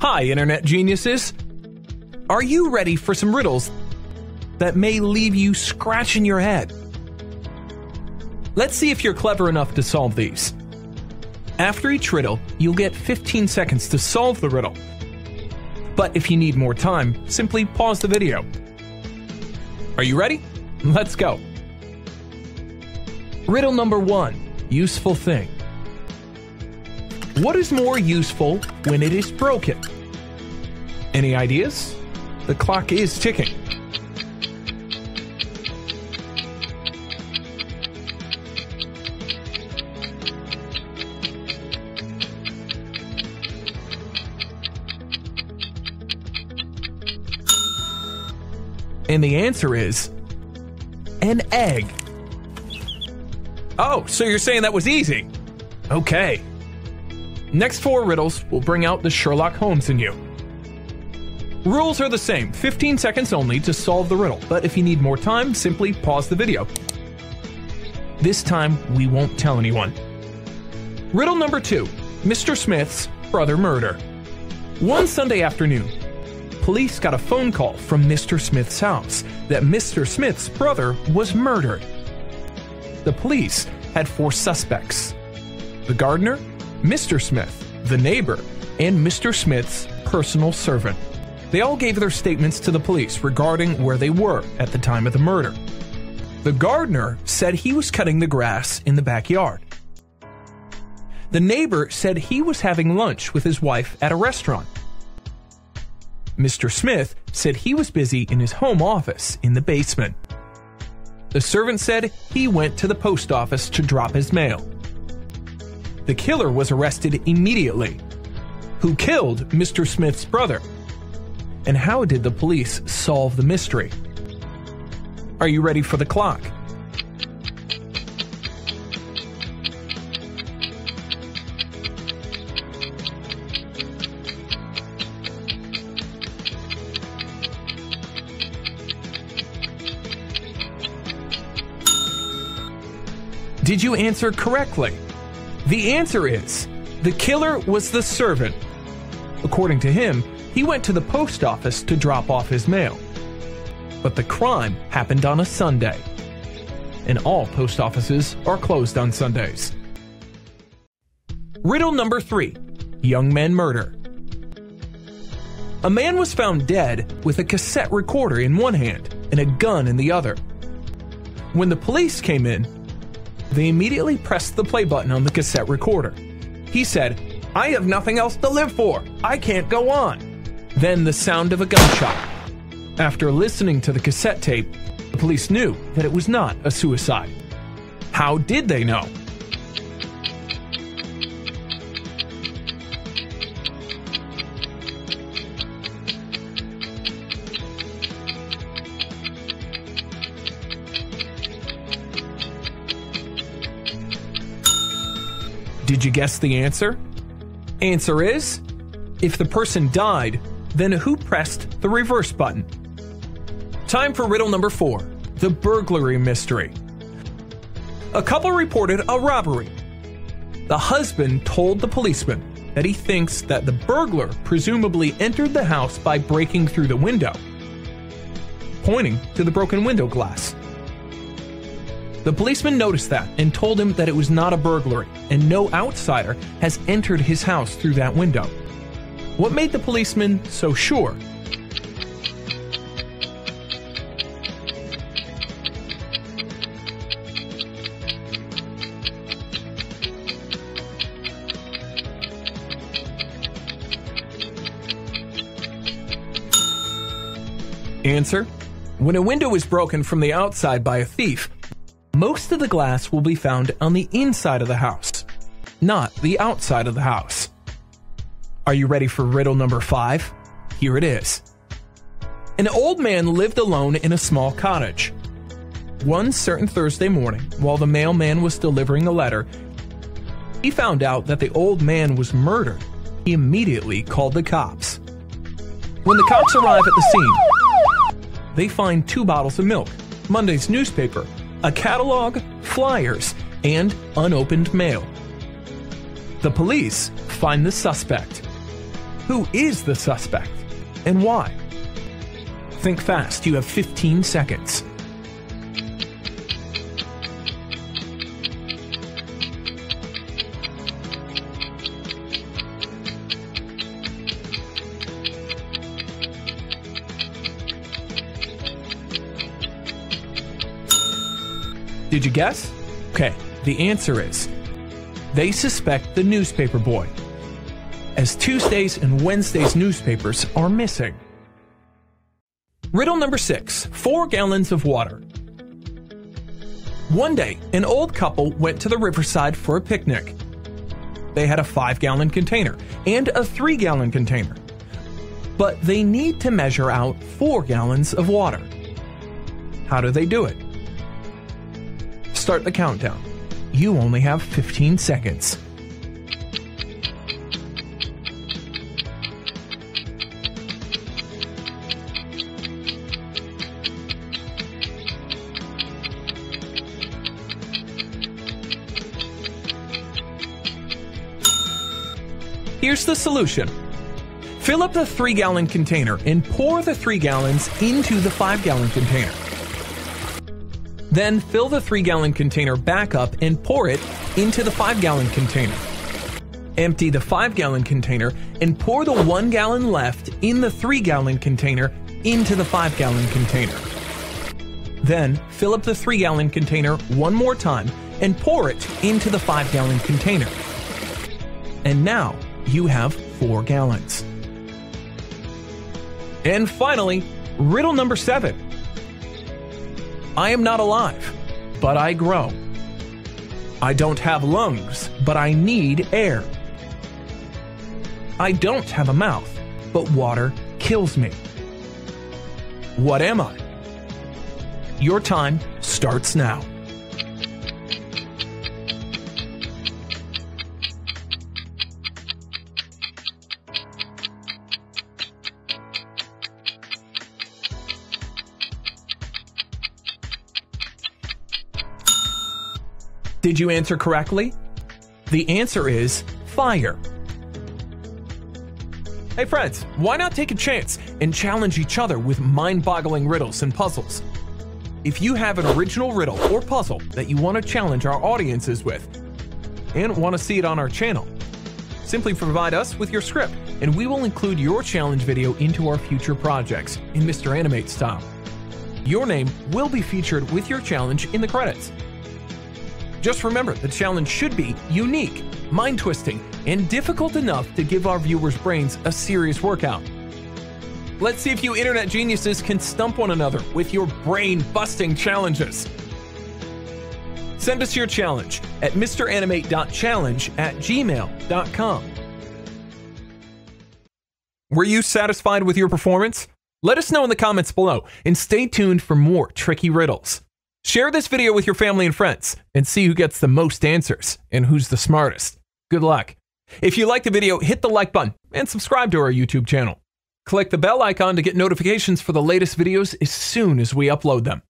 Hi, Internet geniuses! Are you ready for some riddles that may leave you scratching your head? Let's see if you're clever enough to solve these. After each riddle, you'll get 15 seconds to solve the riddle. But if you need more time, simply pause the video. Are you ready? Let's go! Riddle number 1. Useful thing. What is more useful when it is broken? Any ideas? The clock is ticking. And the answer is an egg. Oh, so you're saying that was easy? Okay. Next 4 riddles will bring out the Sherlock Holmes in you. Rules are the same, 15 seconds only to solve the riddle, but if you need more time, simply pause the video. This time, we won't tell anyone. Riddle number 2, Mr. Smith's brother murder. One Sunday afternoon, police got a phone call from Mr. Smith's house that Mr. Smith's brother was murdered. The police had 4 suspects: the gardener, Mr. Smith, the neighbor, and Mr. Smith's personal servant. They all gave their statements to the police regarding where they were at the time of the murder. The gardener said he was cutting the grass in the backyard. The neighbor said he was having lunch with his wife at a restaurant. Mr. Smith said he was busy in his home office in the basement. The servant said he went to the post office to drop his mail. The killer was arrested immediately. Who killed Mr. Smith's brother? And how did the police solve the mystery? Are you ready for the clock? Did you answer correctly? The answer is, the killer was the servant. According to him, he went to the post office to drop off his mail. But the crime happened on a Sunday. And all post offices are closed on Sundays. Riddle number 3, young men murder. A man was found dead with a cassette recorder in one hand and a gun in the other. When the police came in, they immediately pressed the play button on the cassette recorder. He said, "I have nothing else to live for. I can't go on." Then the sound of a gunshot. After listening to the cassette tape, the police knew that it was not a suicide. How did they know? Did you guess the answer? Answer is, if the person died, then who pressed the reverse button? Time for riddle number 4, the burglary mystery. A couple reported a robbery. The husband told the policeman that he thinks that the burglar presumably entered the house by breaking through the window, pointing to the broken window glass. The policeman noticed that and told him that it was not a burglary and no outsider has entered his house through that window. What made the policeman so sure? Answer: when a window is broken from the outside by a thief, most of the glass will be found on the inside of the house, not the outside of the house. Are you ready for riddle number 5? Here it is. An old man lived alone in a small cottage. One certain Thursday morning, while the mailman was delivering a letter, he found out that the old man was murdered. He immediately called the cops. When the cops arrive at the scene, they find 2 bottles of milk, Monday's newspaper, a catalog, flyers, and unopened mail. The police find the suspect. Who is the suspect and why? Think fast, you have 15 seconds. Did you guess? Okay, the answer is, they suspect the newspaper boy, as Tuesdays and Wednesdays newspapers are missing. Riddle number 6, 4 gallons of water. One day, an old couple went to the riverside for a picnic. They had a 5-gallon container and a 3-gallon container, but they need to measure out 4 gallons of water. How do they do it? Start the countdown. You only have 15 seconds. Here's the solution. Fill up the 3-gallon container and pour the 3 gallons into the 5-gallon container. Then fill the 3-gallon container back up and pour it into the 5-gallon container. Empty the 5-gallon container and pour the 1 gallon left in the 3-gallon container into the 5-gallon container. Then fill up the 3-gallon container one more time and pour it into the 5-gallon container. And now you have 4 gallons. And finally, riddle number 7. I am not alive, but I grow. I don't have lungs, but I need air. I don't have a mouth, but water kills me. What am I? Your time starts now. Did you answer correctly? The answer is fire. Hey friends, why not take a chance and challenge each other with mind-boggling riddles and puzzles? If you have an original riddle or puzzle that you want to challenge our audiences with and want to see it on our channel, simply provide us with your script and we will include your challenge video into our future projects in Mr.Animate style. Your name will be featured with your challenge in the credits. Just remember, the challenge should be unique, mind-twisting, and difficult enough to give our viewers' brains a serious workout. Let's see if you internet geniuses can stump one another with your brain-busting challenges. Send us your challenge at mranimate.challenge@gmail.com. Were you satisfied with your performance? Let us know in the comments below, and stay tuned for more tricky riddles. Share this video with your family and friends and see who gets the most answers and who's the smartest. Good luck. If you liked the video, hit the like button and subscribe to our YouTube channel. Click the bell icon to get notifications for the latest videos as soon as we upload them.